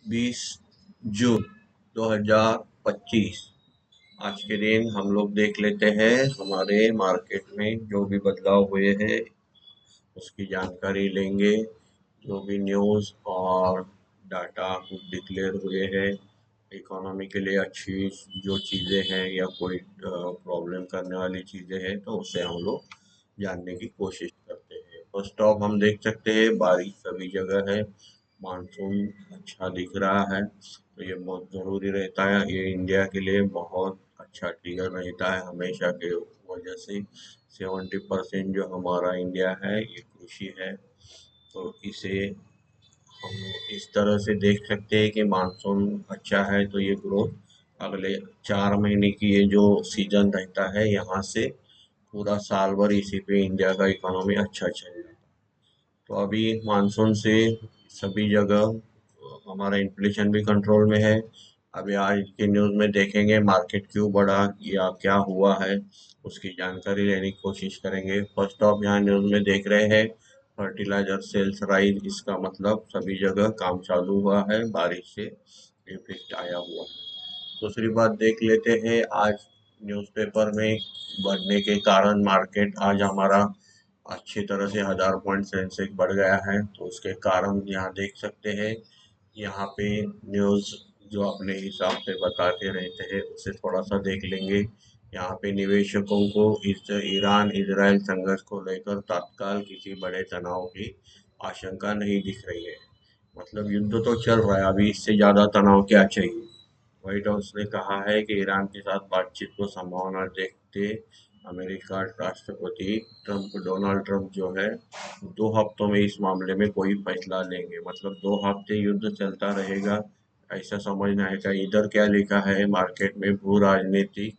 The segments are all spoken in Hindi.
20 जून 2025। आज के दिन हम लोग देख लेते हैं हमारे मार्केट में जो भी बदलाव हुए हैं उसकी जानकारी लेंगे। जो भी न्यूज़ और डाटा कुछ डिक्लेयर हुए हैं इकोनॉमी के लिए अच्छी जो चीज़ें हैं या कोई प्रॉब्लम करने वाली चीज़ें हैं तो उसे हम लोग जानने की कोशिश करते हैं। फर्स्ट ऑफ हम देख सकते हैं बारिश सभी जगह है। मानसून अच्छा दिख रहा है तो ये बहुत ज़रूरी रहता है। ये इंडिया के लिए बहुत अच्छा ट्रिगर रहता है हमेशा के वजह से। 70% जो हमारा इंडिया है ये कृषि है तो इसे हम इस तरह से देख सकते हैं कि मानसून अच्छा है तो ये ग्रोथ अगले 4 महीने की ये जो सीजन रहता है यहाँ से पूरा साल भर इसी पे इंडिया का इकोनॉमी अच्छा चलेगा। तो अभी मानसून से सभी जगह हमारा इन्फ्लेशन भी कंट्रोल में है। अभी आज के न्यूज़ में देखेंगे मार्केट क्यों बढ़ा या क्या हुआ है उसकी जानकारी लेने की कोशिश करेंगे। फर्स्ट ऑफ यहाँ न्यूज़ में देख रहे हैं फर्टिलाइजर सेल्स राइज, इसका मतलब सभी जगह काम चालू हुआ है, बारिश से इफेक्ट आया हुआ है। दूसरी बात देख लेते हैं आज न्यूज़पेपर में बढ़ने के कारण मार्केट आज हमारा अच्छी तरह से 1000 पॉइंट सेंसेक्स बढ़ गया है तो उसके कारण यहाँ देख सकते हैं। यहाँ पे न्यूज़ जो अपने हिसाब से बताते रहते हैं उसे थोड़ा सा देख लेंगे। यहाँ पे निवेशकों को इस ईरान इजराइल संघर्ष को लेकर तत्काल किसी बड़े तनाव की आशंका नहीं दिख रही है। मतलब युद्ध तो चल रहा है, अभी इससे ज्यादा तनाव क्या चाहिए। व्हाइट हाउस ने कहा है कि ईरान के साथ बातचीत को संभावना देखते अमेरिका राष्ट्रपति डोनाल्ड ट्रंप जो है 2 हफ्तों में इस मामले में कोई फैसला लेंगे। मतलब 2 हफ्ते युद्ध चलता रहेगा ऐसा समझना है। क्या इधर क्या लिखा है मार्केट में भू राजनीतिक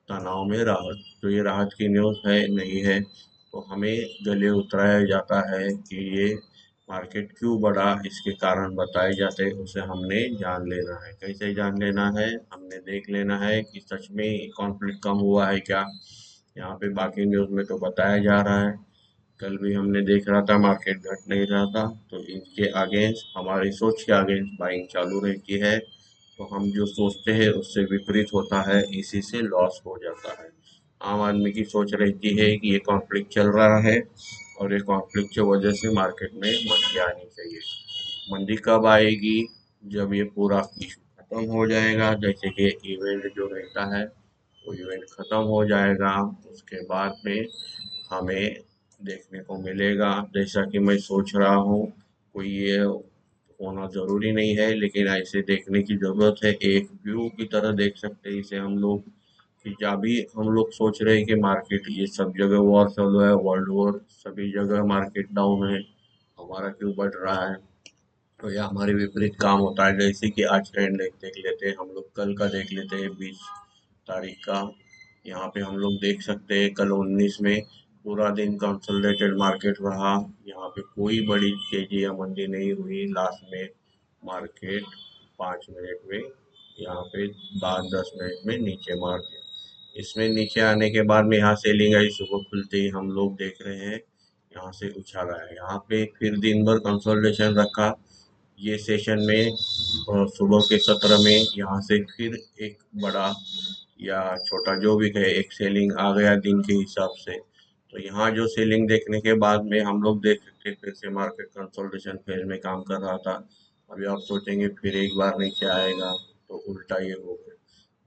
तनाव में राहत, तो ये राहत की न्यूज़ है नहीं है तो हमें गले उतराया जाता है कि ये मार्केट क्यों बढ़ा इसके कारण बताए जाते हैं उसे हमने जान लेना है। कैसे जान लेना है, हमने देख लेना है कि सच में कॉन्फ्लिक्ट कम हुआ है क्या। यहाँ पे बाकी न्यूज़ में तो बताया जा रहा है, कल भी हमने देख रहा था मार्केट घट नहीं रहा था तो इनके अगेंस्ट हमारी सोच के अगेंस्ट बाइंग चालू रहती है तो हम जो सोचते हैं उससे विपरीत होता है, इसी से लॉस हो जाता है। आम आदमी की सोच रहती है कि ये कॉन्फ्लिक्ट चल रहा है और ये कॉन्फ्लिक्ट की वजह से मार्केट में मंदी आनी चाहिए। मंदी कब आएगी, जब ये पूरा इशू खत्म हो जाएगा। जैसे कि इवेंट जो रहता है वो इवेंट खत्म हो जाएगा उसके बाद में हमें देखने को मिलेगा। जैसा कि मैं सोच रहा हूँ कोई ये होना ज़रूरी नहीं है लेकिन ऐसे देखने की ज़रूरत है। एक व्यू की तरह देख सकते हैं इसे हम लोग कि जहाँ भी हम लोग सोच रहे हैं कि मार्केट ये सब जगह वॉर चल रहा है, वर्ल्ड वॉर, सभी जगह मार्केट डाउन है, हमारा क्यों बढ़ रहा है। तो यह हमारे विपरीत काम होता है। जैसे कि आज का इंडेक्स देख लेते हैं हम लोग, कल का देख लेते हैं 20 तारीख का। यहाँ पे हम लोग देख सकते हैं कल 19 में पूरा दिन कंसोलिडेटेड मार्केट रहा। यहाँ पे कोई बड़ी तेजी या मंदी नहीं हुई। लास्ट में मार्केट 5 मिनट में यहाँ पे 10 मिनट में नीचे मार दिया। इसमें नीचे आने के बाद में यहाँ सेलिंग आई, सुबह खुलते ही हम लोग देख रहे हैं यहाँ से उछाला है। यहाँ पे फिर दिन भर कंसोलिडेशन रखा। ये सेशन में सुबह के सत्र में यहाँ से फिर एक बड़ा या छोटा जो भी है एक सेलिंग आ गया दिन के हिसाब से। तो यहाँ जो सेलिंग देखने के बाद में हम लोग देख सकते हैं फिर से मार्केट कंसोलिडेशन फेज में काम कर रहा था। अभी आप सोचेंगे फिर एक बार नीचे आएगा तो उल्टा ये हो गया।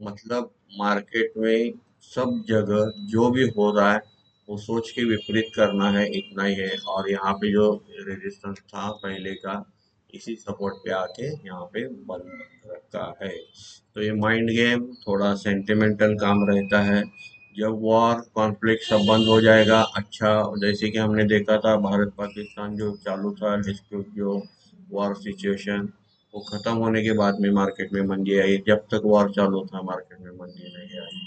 मतलब मार्केट में सब जगह जो भी हो रहा है वो सोच के विपरीत करना है, इतना ही है। और यहाँ पे जो रेजिस्टेंस था पहले का इसी सपोर्ट पे आके यहाँ पे बंद रखा है। तो ये माइंड गेम थोड़ा सेंटिमेंटल काम रहता है। जब वॉर कॉन्फ्लिक्ट सब बंद हो जाएगा, अच्छा जैसे कि हमने देखा था भारत पाकिस्तान जो चालू था डिस्प्यूट, जो वॉर सिचुएशन, वो खत्म होने के बाद में मार्केट में मंदी आई। जब तक वॉर चालू था मार्केट में मंदी नहीं आई।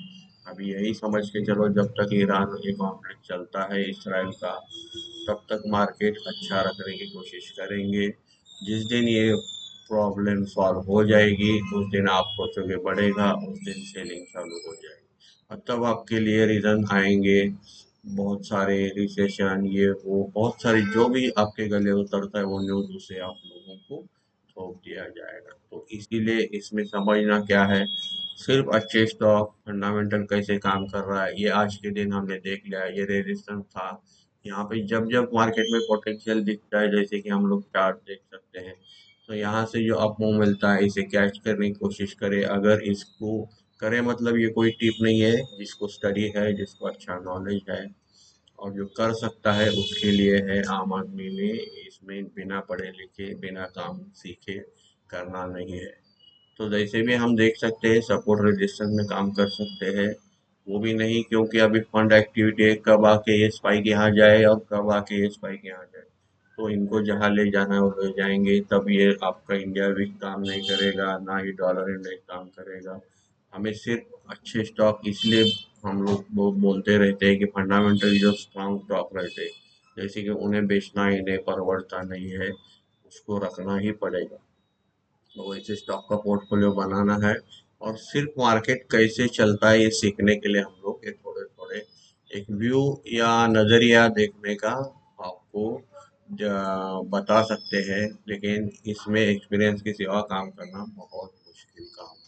अभी यही समझ के चलो जब तक ईरान ये कॉन्फ्लिक्ट चलता है इसराइल का तब तक मार्केट अच्छा रखने की कोशिश करेंगे। जिस दिन ये प्रॉब्लम सॉल्व हो जाएगी उस दिन आप सोचोगे बढ़ेगा, उस दिन सेलिंग चालू हो जाएगी। और तब आपके लिए रीजन आएंगे बहुत सारे, रिसेशन ये वो बहुत सारी, जो भी आपके गले उतरता है वो न्यूज़ उसे आप लोगों को थोप दिया जाएगा। तो इसीलिए इसमें समझना क्या है, सिर्फ अच्छे स्टॉक फंडामेंटल कैसे काम कर रहा है ये आज के दिन हमने देख लिया है। ये रेजिस्टेंस था, यहाँ पे जब जब मार्केट में पोटेंशियल दिखता है, जैसे कि हम लोग चार्ट देख सकते हैं, तो यहाँ से जो अप मूव मिलता है इसे कैच करने की कोशिश करें। अगर इसको करें मतलब ये कोई टिप नहीं है, जिसको स्टडी है, जिसको अच्छा नॉलेज है और जो कर सकता है उसके लिए है। आम आदमी में इसमें बिना पढ़े लिखे बिना काम सीखे करना नहीं है। तो जैसे भी हम देख सकते हैं सपोर्ट रेजिस्टेंस में काम कर सकते हैं, वो भी नहीं क्योंकि अभी फंड एक्टिविटी है, कब आके ये स्पाइक यहाँ जाए और कब आके ये स्पाइक यहाँ जाए। तो इनको जहाँ ले जाना है वो ले जाएंगे, तब ये आपका इंडिया भी काम नहीं करेगा, ना ही डॉलर इंडेक्स काम करेगा। हमें सिर्फ अच्छे स्टॉक इसलिए हम लोग वो बोलते रहते हैं कि फंडामेंटल जो स्ट्रांग स्टॉक रहते हैं, जैसे कि उन्हें बेचना ही नहीं परवड़ता नहीं है, उसको रखना ही पड़ेगा। तो वैसे स्टॉक का पोर्टफोलियो बनाना है, और सिर्फ मार्केट कैसे चलता है ये सीखने के लिए हम लोग ये थोड़े थोड़े एक व्यू या नज़रिया देखने का आपको बता सकते हैं, लेकिन इसमें एक्सपीरियंस के सिवा काम करना बहुत मुश्किल काम है।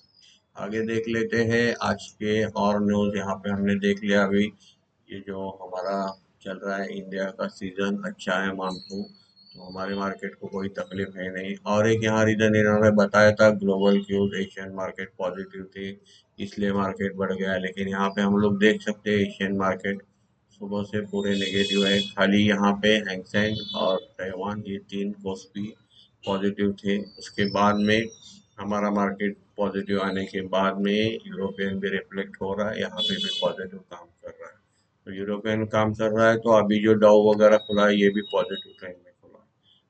आगे देख लेते हैं आज के और न्यूज़। यहाँ पे हमने देख लिया अभी ये जो हमारा चल रहा है, इंडिया का सीजन अच्छा है मानसून, तो हमारे मार्केट को कोई तकलीफ है नहीं। और एक यहाँ रीजन इन्होंने बताया था, global cues Asian market positive थी इसलिए मार्केट बढ़ गया, लेकिन यहाँ पे हम लोग देख सकते हैं एशियन मार्केट सुबह से पूरे नेगेटिव है। खाली यहाँ पे हैंगसेंग और ताइवान ये तीन कोस्पी पॉजिटिव थे। उसके बाद में हमारा मार्केट पॉजिटिव आने के बाद में यूरोपियन भी रिफ्लेक्ट हो रहा है, यहाँ पे भी पॉजिटिव काम कर रहा है। तो यूरोपियन काम कर रहा है, तो अभी जो डाउ वगैरह खुला है ये भी पॉजिटिव ट्रेंड में खुला है।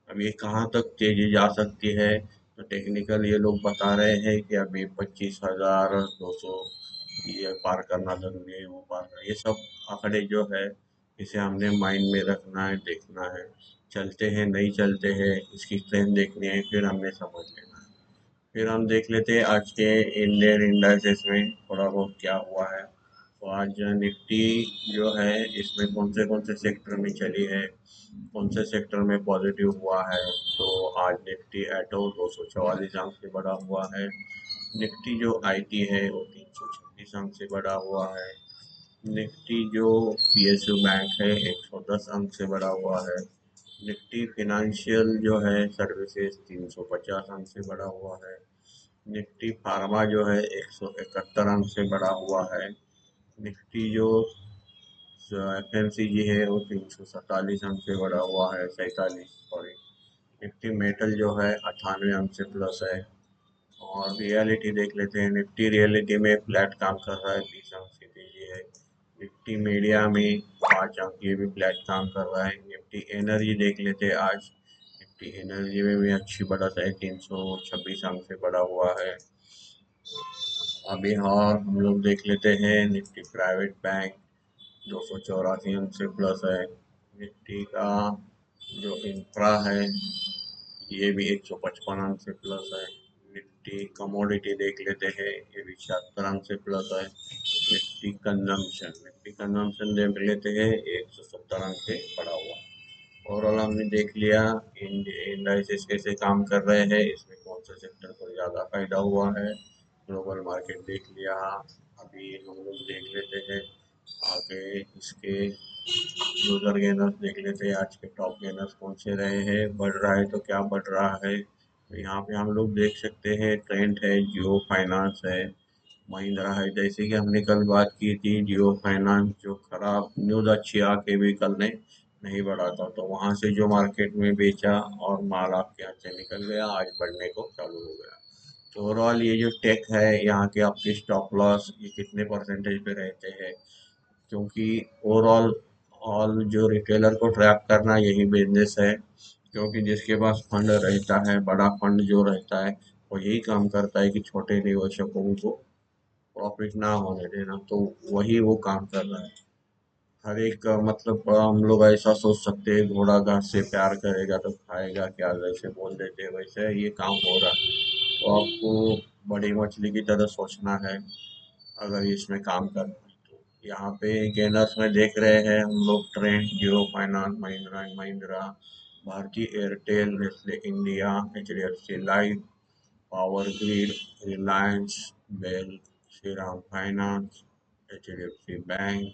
अब ये कहाँ तक तेजी जा सकती है, तो टेक्निकल ये लोग बता रहे हैं कि अभी 25,200 ये पार करना जरूरी है, वो पार करना, ये सब आंकड़े जो है इसे हमने माइंड में रखना है, देखना है। चलते हैं नहीं चलते हैं इसकी ट्रेंड देखनी है, फिर हमने समझ लेना है। फिर हम देख लेते हैं आज के इंडियन इंडाइसेस में थोड़ा बहुत क्या हुआ है। तो आज निफ्टी जो है इसमें कौन से सेक्टर में चली है, कौन से सेक्टर में पॉजिटिव हुआ है। तो आज निफ्टी एटो 244 अंक से बढ़ा हुआ है। निफ्टी जो आईटी है वो 326 अंक से बढ़ा हुआ है। निफ्टी जो पीएसयू बैंक है 110 अंक से बढ़ा हुआ है। निफ्टी फिनेंशियल जो है सर्विसेज 350 अंक से बढ़ा हुआ है। निफ्टी फार्मा जो है 171 अंक से बढ़ा हुआ है। निफ्टी जो एफएमसीजी है वो 347 अंक से बढ़ा हुआ है, 47 सॉरी। निफ्टी मेटल जो है 98 अंक से प्लस है। और रियलिटी देख लेते हैं, निफ्टी रियलिटी में फ्लैट काम कर रहा है, 20 अंक की तेजी है। निफ्टी मीडिया में 5 अंक, ये भी फ्लैट काम कर रहा है। निफ्टी एनर्जी देख लेते हैं आज, निफ्टी एनर्जी में भी अच्छी बढ़त है, 326 अंक से बढ़ा हुआ है। अभी और हम लोग देख लेते हैं निफ्टी प्राइवेट बैंक 284 अंक से प्लस है। निफ्टी का जो इंफ्रा है ये भी 155 अंक से प्लस है। निफ्टी कमोडिटी देख लेते हैं, ये भी 76 अंक से प्लस है। निफ्टी कंजम्पशन देख लेते हैं, 170 अंक से बढ़ा हुआ। ओवरऑल हमने देख लिया इंडाइसेस कैसे काम कर रहे हैं, इसमें कौन सा सेक्टर को ज़्यादा फायदा हुआ है। ग्लोबल मार्केट देख लिया। अभी हम लोग देख लेते हैं आगे इसके यूजर गेनर्स देख लेते हैं, आज के टॉप गेनर्स कौन से रहे हैं, बढ़ रहा है तो क्या बढ़ रहा है। तो यहाँ पे हम लोग देख सकते हैं ट्रेंड है, जियो फाइनेंस है, महिंद्रा है। जैसे कि हमने कल बात की थी, जियो फाइनेंस जो खराब न्यूज़ अच्छी आके भी कल ने नहीं बढ़ा था, तो वहां से जो मार्केट में बेचा और माल आपके यहाँ से निकल गया, आज बढ़ने को चालू हो गया। तो ओवरऑल ये जो टेक है यहाँ के आपके स्टॉप लॉस ये कितने परसेंटेज पे रहते हैं, क्योंकि ओवरऑल ऑल जो रिटेलर को ट्रैप करना यही बिजनेस है। क्योंकि जिसके पास फंड रहता है, बड़ा फंड जो रहता है, वो यही काम करता है कि छोटे निवेशकों को प्रॉफिट ना होने देना, तो वही वो काम कर रहा है। हर एक मतलब हम लोग ऐसा सोच सकते हैं घोड़ा घास से प्यार करेगा तो खाएगा क्या, जैसे बोल देते हैं वैसे ये काम हो रहा है। तो आपको बड़ी मछली की तरह सोचना है अगर इसमें काम करना है तो। यहाँ पे गेनर्स में देख रहे हैं हम लोग trend, Jio finance, Mahindra and Mahindra, Bharti Airtel, Nestle India, HDFC life, power grid, Reliance, BEL, Shriram finance, HDFC bank,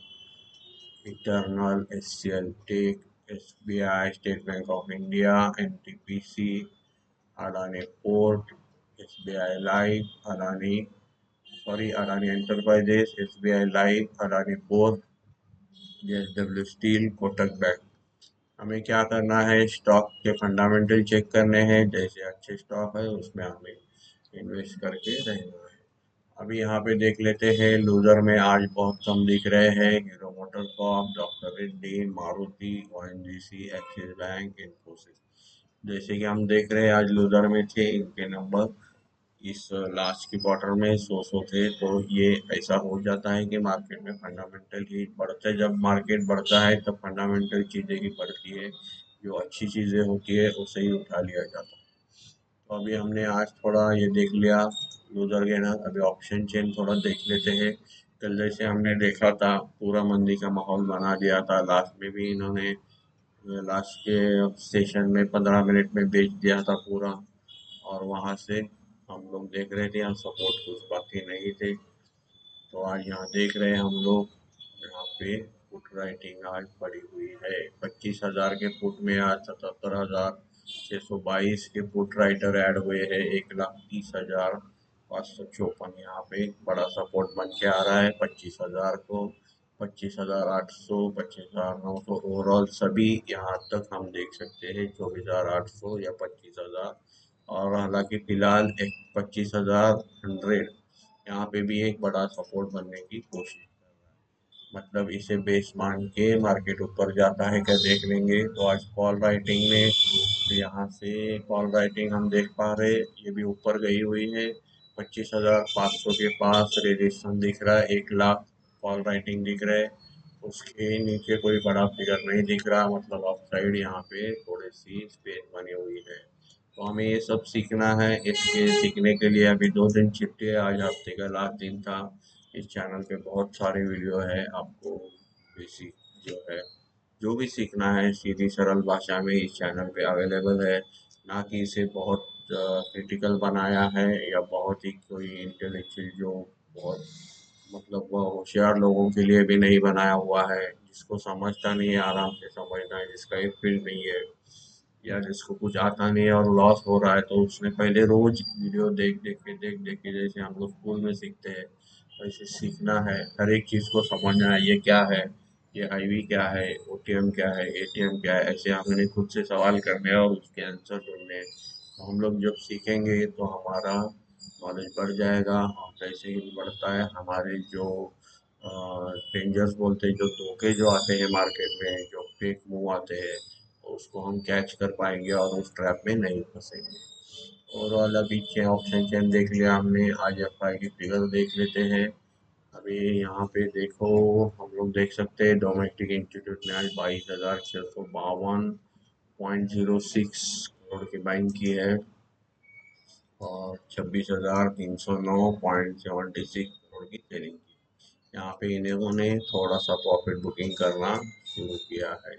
Eternal, HCL tech, SBI, state bank of India, NTPC, Adani port, SBI life, Adani enterprises, SBI life, Adani port, JSW steel, Kotak bank. हमें क्या करना है, स्टॉक के फंडामेंटल चेक करने हैं, जैसे अच्छे स्टॉक है उसमें हमें इन्वेस्ट करके रहना है। अभी यहाँ पे देख लेते हैं, लूजर में आज बहुत कम दिख रहे हैं, hero motor Corp, doctor Reddy, Maruti, ONGC, axis bank, Infosys. जैसे कि हम देख रहे हैं आज लूजर में थे, इनके नंबर इस लास्ट के क्वार्टर में 100 थे, तो ये ऐसा हो जाता है कि मार्केट में फंडामेंटल ही बढ़ता है। जब मार्केट बढ़ता है तब फंडामेंटल चीज़ें ही बढ़ती है, जो अच्छी चीज़ें होती है उसे ही उठा लिया जाता है। तो अभी हमने आज थोड़ा ये देख लिया लूजर गेनर, अभी ऑप्शन चेन थोड़ा देख लेते हैं। कल जैसे हमने देखा था पूरा मंदी का माहौल बना दिया था, लास्ट में भी इन्होंने लास्ट के सेशन में 15 मिनट में बेच दिया था पूरा, और वहां से हम लोग देख रहे थे यहाँ सपोर्ट कुछ बाकी नहीं थे। तो आज यहाँ देख रहे हैं हम लोग, यहाँ पे पुट राइटिंग आज पड़ी हुई है 25,000 के पुट में, आज 77,622 के पुट राइटर ऐड हुए हैं, 1,30,554। यहाँ पे बड़ा सपोर्ट बन के आ रहा है 25,000 को, 25,800, 25,900, ओवरऑल सभी यहाँ तक हम देख सकते हैं 24,800 या 25,000। और हालांकि फिलहाल एक 25,100 यहाँ पे भी एक बड़ा सपोर्ट बनने की कोशिश कर रहा है, मतलब इसे बेस मान के मार्केट ऊपर जाता है क्या देख लेंगे। तो आज कॉल राइटिंग में यहाँ से कॉल राइटिंग हम देख पा रहे, ये भी ऊपर गई हुई है 25,500 के पास रेजिस्टेंस दिख रहा है, 1 लाख कॉल राइटिंग दिख रहा है, उसके नीचे कोई बड़ा फिगर नहीं दिख रहा, मतलब अप साइड यहाँ पे थोड़ी सी स्पेस बनी हुई है। तो हमें ये सब सीखना है, इसके सीखने के लिए अभी 2 दिन छुट्टी है, आज हफ्ते का लास्ट दिन था। इस चैनल पे बहुत सारे वीडियो है, आपको बेसिक जो है जो भी सीखना है सीधी सरल भाषा में इस चैनल पे अवेलेबल है, ना कि इसे बहुत क्रिटिकल बनाया है या बहुत ही कोई इंटेलेक्चुअल जो बहुत मतलब वह होशियार लोगों के लिए भी नहीं बनाया हुआ है, जिसको समझता नहीं है आराम से समझना है, जिसका एक फील्ड नहीं है या जिसको कुछ आता नहीं है और लॉस हो रहा है, तो उसने पहले रोज वीडियो देख देख के जैसे हम लोग स्कूल में सीखते हैं वैसे सीखना है, हर एक चीज़ को समझना है, ये क्या है, ये आईवी क्या है, ओटीएम क्या है, एटीएम क्या है, ऐसे हमने खुद से सवाल करने हैं और उसके आंसर ढूंढने हैं। तो हम लोग जब सीखेंगे तो हमारा नॉलेज बढ़ जाएगा, और जैसे ही बढ़ता है हमारे जो डेंजर्स बोलते हैं, जो धोखे जो आते हैं मार्केट में, जो फेक मूव आते हैं, तो उसको हम कैच कर पाएंगे और उस ट्रैप में नहीं फंसेंगे। ओवरऑल अभी चेन ऑप्शन चेन देख लिया हमने, आज एफ आई की फिगर देख लेते हैं। अभी यहाँ पे देखो, हम लोग देख सकते हैं डोमेस्टिक इंस्टीट्यूट ने आज 22,652.06 करोड़ की बाइंग की है, और 26,309.76 करोड़ की सेलिंग की। यहाँ पे इन्होंने थोड़ा सा प्रॉफिट बुकिंग करना शुरू किया है,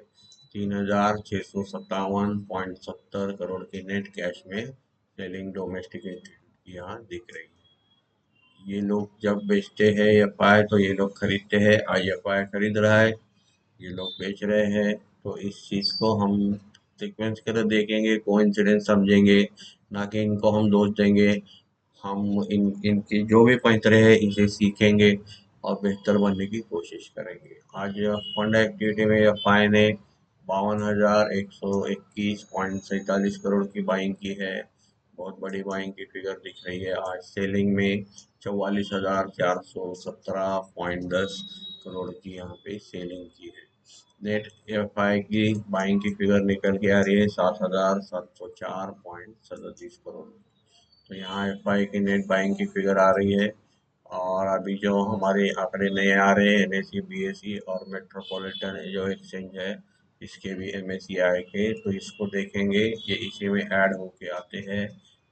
3,657.70 करोड़ की नेट कैश में सेलिंग डोमेस्टिक इंस्टीट्यूट की यहाँ दिख रही है। ये लोग जब बेचते हैं एफआई तो ये लोग खरीदते हैं, IFI खरीद रहा है, ये लोग बेच रहे हैं। तो इस चीज़ को हम सीक्वेंस की तरह देखेंगे, कोइंसिडेंस समझेंगे, ना कि इनको हम दोष देंगे। हम इनकी जो भी पैंतरे हैं इसे सीखेंगे और बेहतर बनने की कोशिश करेंगे। आज फंड एक्टिविटी में एफआई ने 52,121.47 करोड़ की बाइंग की है, बहुत बड़ी बाइंग की फिगर दिख रही है। आज सेलिंग में 44,417.10 करोड़ की यहाँ पे सेलिंग की है। नेट एफआई की बाइंग की फिगर निकल के आ रही है 7,704.37 करोड़। तो यहाँ एफआई की नेट बाइंग की फिगर आ रही है। और अभी जो हमारे आंकड़े नए आ रहे हैं NSE BSE और मेट्रोपॉलिटन जो एक्सचेंज है, इसके भी MSCI के, तो इसको देखेंगे ये इसी में ऐड होके आते हैं।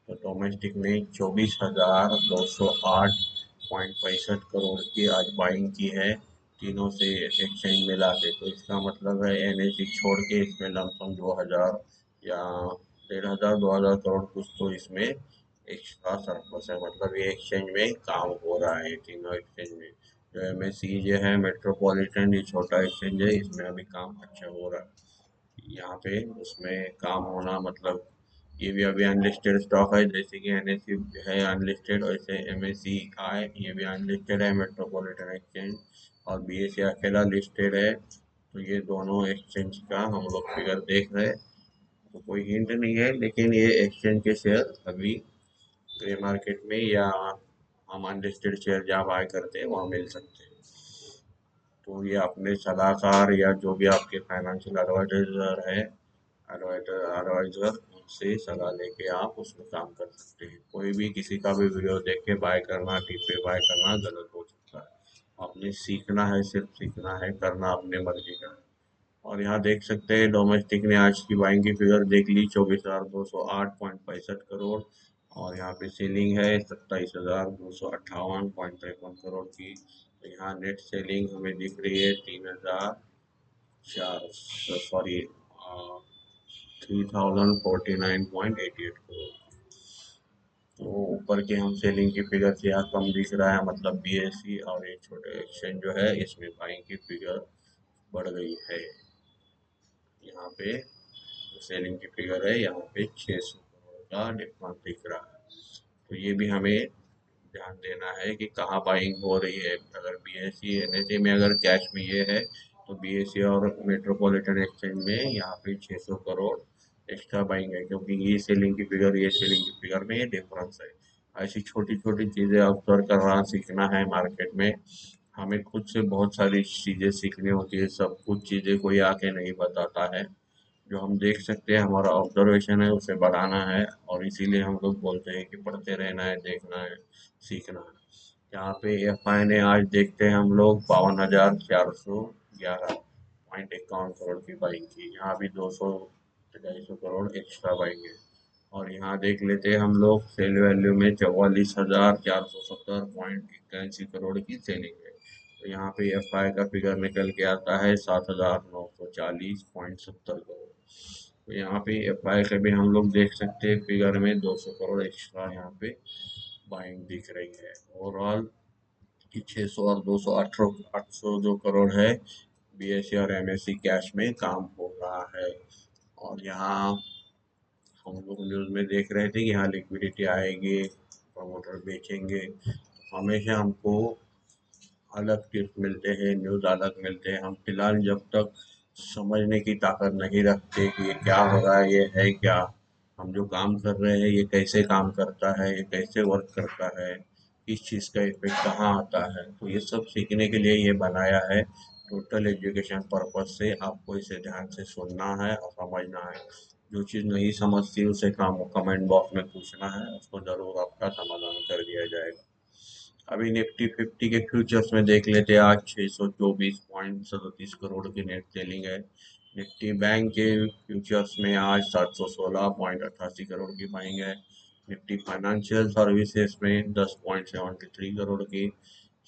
तो डोमेस्टिक में 24,208.65 करोड़ की आज बाइंग की है, तीनों से एक्सचेंज मिला के। तो इसका मतलब है NSE छोड़ के इसमें लमसम 2,000 या 1500 2000 करोड़ कुछ तो इसमें एक्स्ट्रा सरप्लस है, मतलब ये एक्सचेंज में काम हो रहा है, तीनों एक्सचेंज में। जो एमएससी जो है मेट्रोपॉलिटन, ये छोटा एक्सचेंज है, इसमें अभी काम अच्छा हो रहा है यहाँ पे। उसमें काम होना मतलब ये भी अभी अनलिस्टेड स्टॉक है, जैसे कि एनएससी है अनलिस्टेड, वैसे एमएससी आई ये भी अनलिस्टेड है, मेट्रोपॉलिटन एक्सचेंज। और बीएससी अकेला लिस्टेड है। तो ये दोनों एक्सचेंज का हम लोग फिगर देख रहे हैं। तो कोई हिंट नहीं है, लेकिन ये एक्सचेंज के शेयर अभी ग्रे मार्केट में या हम अनलिस्टेड शेयर जहाँ बाय करते हैं वहाँ मिल सकते हैं। तो ये अपने सलाहकार या जो भी आपके फाइनेंशियल एडवाइजर है, एडवाइजर उनसे सलाह लेके आप उसमें काम कर सकते हैं। कोई भी किसी का भी वीडियो देख के बाय करना, टिप पे बाय करना गलत हो सकता है। आपने सीखना है, सिर्फ सीखना है, करना अपने मर्जी का है। और यहाँ देख सकते हैं डोमेस्टिक ने आज की बाइंग की फिगर देख ली, 24,208.65 करोड़। और यहाँ पे सेलिंग है 27,258.53 करोड़ की। तो यहाँ नेट सेलिंग हमें दिख रही है 3,049.88 करोड़। तो ऊपर के हम सेलिंग की फिगर से यहाँ कम दिख रहा है, मतलब बीएससी और ये छोटे एक्सचेंज जो है इसमें बाइंग की फिगर बढ़ गई है। यहाँ पे सेलिंग की फिगर है, यहाँ पे 600 करोड़ का डिफरेंस दिख रहा है। तो ये भी हमें ध्यान देना है कि कहाँ बाइंग हो रही है। अगर बीएससी एनएससी में अगर कैश में ये है, तो बीएससी और मेट्रोपॉलिटन एक्सचेंज में यहाँ पे 600 करोड़ एक्स्ट्रा बाइंग है, क्योंकि ये सेलिंग की फिगर ये सेलिंग की फिगर में ये डिफरेंस है। ऐसी छोटी छोटी चीज़ें ऑब्जर्व करना सीखना है मार्केट में। हमें खुद से बहुत सारी चीज़ें सीखनी होती है, सब कुछ चीज़ें कोई आके नहीं बताता है। जो हम देख सकते हैं हमारा ऑब्जर्वेशन है उसे बढ़ाना है, और इसीलिए हम लोग बोलते हैं कि पढ़ते रहना है, देखना है, सीखना है। यहाँ पे एफआई ने आज देखते हैं हम लोग 52,411.51 करोड़ की बाइंग की। यहाँ भी 200 250 करोड़ एक्स्ट्रा बाइंग है। और यहाँ देख लेते हैं हम लोग सेल वैल्यू में 44,470.81 करोड़ की सेलिंग है। तो यहाँ पे एफआई का फिगर निकल के आता है 7,940.70 करोड़। तो यहाँ पे एफआई का भी हम लोग देख सकते हैं फिगर में 200 करोड़ एक्स्ट्रा यहाँ पे बाइंग दिख रही है। ओवरऑल कि 600 और 200 800 जो करोड़ है बीएससी और एमएससी कैश में काम हो रहा है। और यहाँ हम लोग न्यूज़ में देख रहे थे कि यहाँ लिक्विडिटी आएगी, प्रमोटर बेचेंगे। तो हमेशा हमको अलग टिप्स मिलते हैं, न्यूज़ अलग मिलते हैं। हम फिलहाल जब तक समझने की ताकत नहीं रखते कि ये क्या हो रहा है, ये है क्या, हम जो काम कर रहे हैं ये कैसे काम करता है, ये कैसे वर्क करता है, किस चीज़ का इफेक्ट कहाँ आता है, तो ये सब सीखने के लिए ये बनाया है। टोटल एजुकेशन पर्पज से आपको इसे ध्यान से सुनना है और समझना है। जो चीज़ नहीं समझती उसे काम कमेंट बॉक्स में पूछना है, उसको ज़रूर आपका समाधान कर दिया जाएगा। अभी निफ्टी 50 के फ्यूचर्स में देख लेते हैं, आज 624.37 करोड़ की नेट सेलिंग है। निफ्टी बैंक के फ्यूचर्स में आज 716.88 करोड़ की बाइंग है। निफ्टी फाइनेंशियल सर्विसेज में 10.73 करोड़ की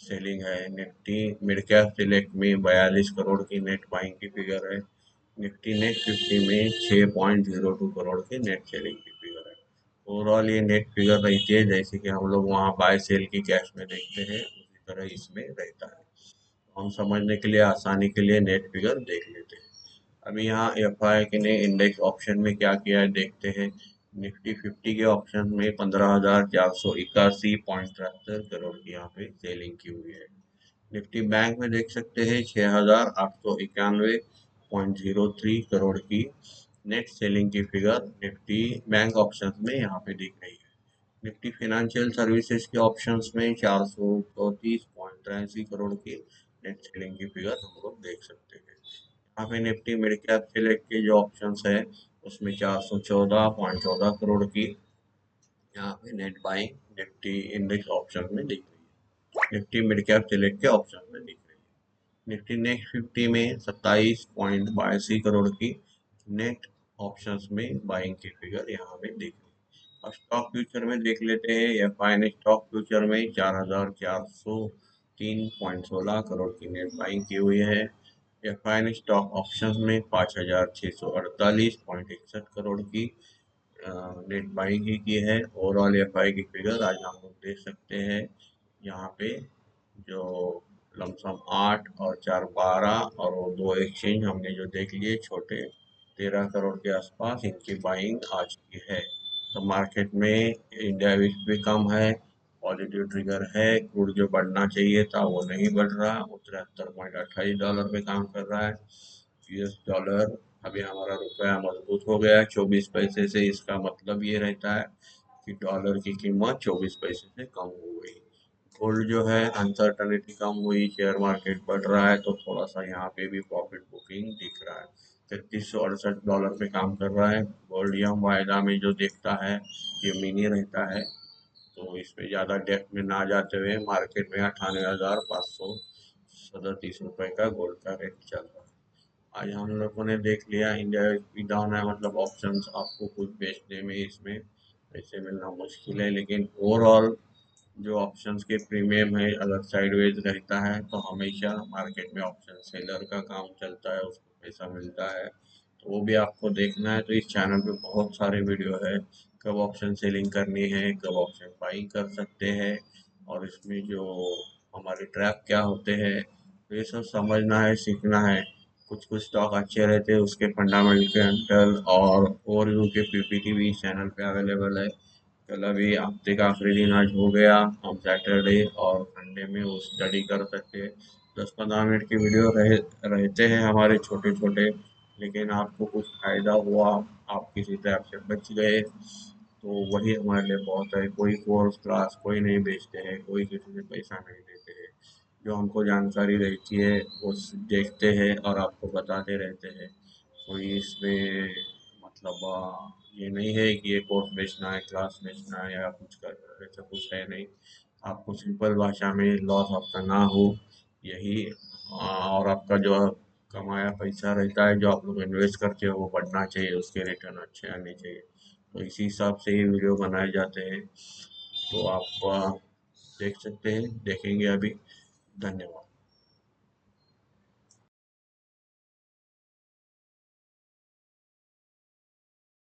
सेलिंग है। निफ्टी मिड कैप सिलेक्ट में 42 करोड़ की नेट बाइंग की फिगर है। निफ्टी नेट 50 में 6.02 करोड़ की नेट सेलिंग की फिगर है। ओवरऑल ये नेट फिगर रहती है, जैसे कि हम लोग वहाँ बाय सेल की कैश में देखते हैं उसी तरह इसमें रहता है। हम समझने के लिए आसानी के लिए नेट फिगर देख लेते हैं। अभी यहाँ एफ आई के ने इंडेक्स ऑप्शन में क्या किया है देखते हैं। निफ्टी 50 के ऑप्शन में 15,481.73 करोड़ की यहाँ पे सेलिंग की हुई है। निफ्टी बैंक में देख सकते हैं 6,891.03 करोड़ की नेट सेलिंग की फिगर निफ्टी बैंक ऑप्शंस में यहाँ पे दिख रही है। निफ्टी फिनेंशियल सर्विसेज के ऑप्शंस में 434.83 करोड़ की नेट सेलिंग की फिगर हम लोग देख सकते हैं। यहाँ पे निफ्टी मिड कैप सिलेक्ट के जो ऑप्शंस है उसमें 414.14 करोड़ की यहाँ पे net buying Nifty index option में दिख रही है। निफ्टी मिड कैप सिलेक्ट के ऑप्शन में दिख रही है। निफ्टी नेक्स्ट 50 में 27.82 करोड़ की नेट ऑप्शंस में बाइंग की फिगर यहाँ पे दिख रही है। अब स्टॉक फ्यूचर में देख लेते हैं। एफआई ने स्टॉक फ्यूचर में 4,403.16 करोड़ की नेट बाइंग की हुई है। एफआई स्टॉक ऑप्शंस में 5,648.61 करोड़ की नेट बाइंग की है। ओवरऑल एफआई की फिगर आज हम लोग देख सकते हैं यहाँ पे, जो लमसम 8 और 4 12 और वो दो एक्सचेंज हमने जो देख लिए छोटे, 13 करोड़ के आसपास इनकी बाइंग आज की है। तो मार्केट में इंडिया विक्स भी कम है, पॉजिटिव ट्रिगर है। क्रूड जो बढ़ना चाहिए था वो नहीं बढ़ रहा, वो $73.28 पे काम कर रहा है। यूएस डॉलर, अभी हमारा रुपया मजबूत हो गया है 24 पैसे से। इसका मतलब ये रहता है कि डॉलर की कीमत 24 पैसे से कम हो गई। गोल्ड जो है, अनसर्टनिटी कम हुई, शेयर मार्केट बढ़ रहा है, तो थोड़ा सा यहाँ पे भी प्रॉफिट बुकिंग दिख रहा है। $3368 पे काम कर रहा है। गोल्ड यम वायदा में जो देखता है ये मिनी रहता है, तो इसमें ज़्यादा डेप्थ में ना जाते हुए मार्केट में 98,537 रुपये का गोल्ड का रेट चल रहा है। आज हम लोगों ने देख लिया इंडिया भी डाउन है, मतलब ऑप्शंस आपको कुछ बेचने में इसमें पैसे मिलना मुश्किल है, लेकिन ओवरऑल जो ऑप्शंस के प्रीमियम है अगर साइडवेज रहता है तो हमेशा मार्केट में ऑप्शन सेलर का काम चलता है, उसको पैसा मिलता है। तो वो भी आपको देखना है। तो इस चैनल पे बहुत सारे वीडियो है, कब ऑप्शन सेलिंग करनी है, कब ऑप्शन बाइंग कर सकते हैं, और इसमें जो हमारे ट्रैप क्या होते हैं, तो ये सब समझना है, सीखना है। कुछ कुछ स्टॉक अच्छे रहते हैं, उसके फंडामेंटल और ओवरव्यू के पीपीटी भी इस चैनल पे अवेलेबल है। कल अभी हफ्ते का आखिरी दिन आज हो गया, हम सैटरडे और संडे में वो स्टडी कर सकते हैं। 10-15 मिनट की वीडियो रहते हैं हमारे छोटे छोटे, लेकिन आपको कुछ फायदा हुआ, आप किसी तरह से बच गए, तो वही हमारे लिए बहुत है। कोई कोर्स क्लास कोई नहीं बेचते हैं, कोई किसी से पैसा नहीं लेते हैं। जो हमको जानकारी रहती है वो देखते हैं और आपको बताते रहते हैं। कोई इसमें मतलब ये नहीं है कि ये कोर्स बेचना है, क्लास बेचना है या कुछ कर, ऐसा कुछ है नहीं। आपको सिंपल भाषा में लॉस आपका ना हो, यही और आपका जो कमाया पैसा रहता है जो आप लोग इन्वेस्ट करते हो वो बढ़ना चाहिए, उसके रिटर्न अच्छे आने चाहिए। तो इसी हिसाब से ये वीडियो बनाए जाते हैं। तो आप देख सकते हैं, देखेंगे अभी। धन्यवाद।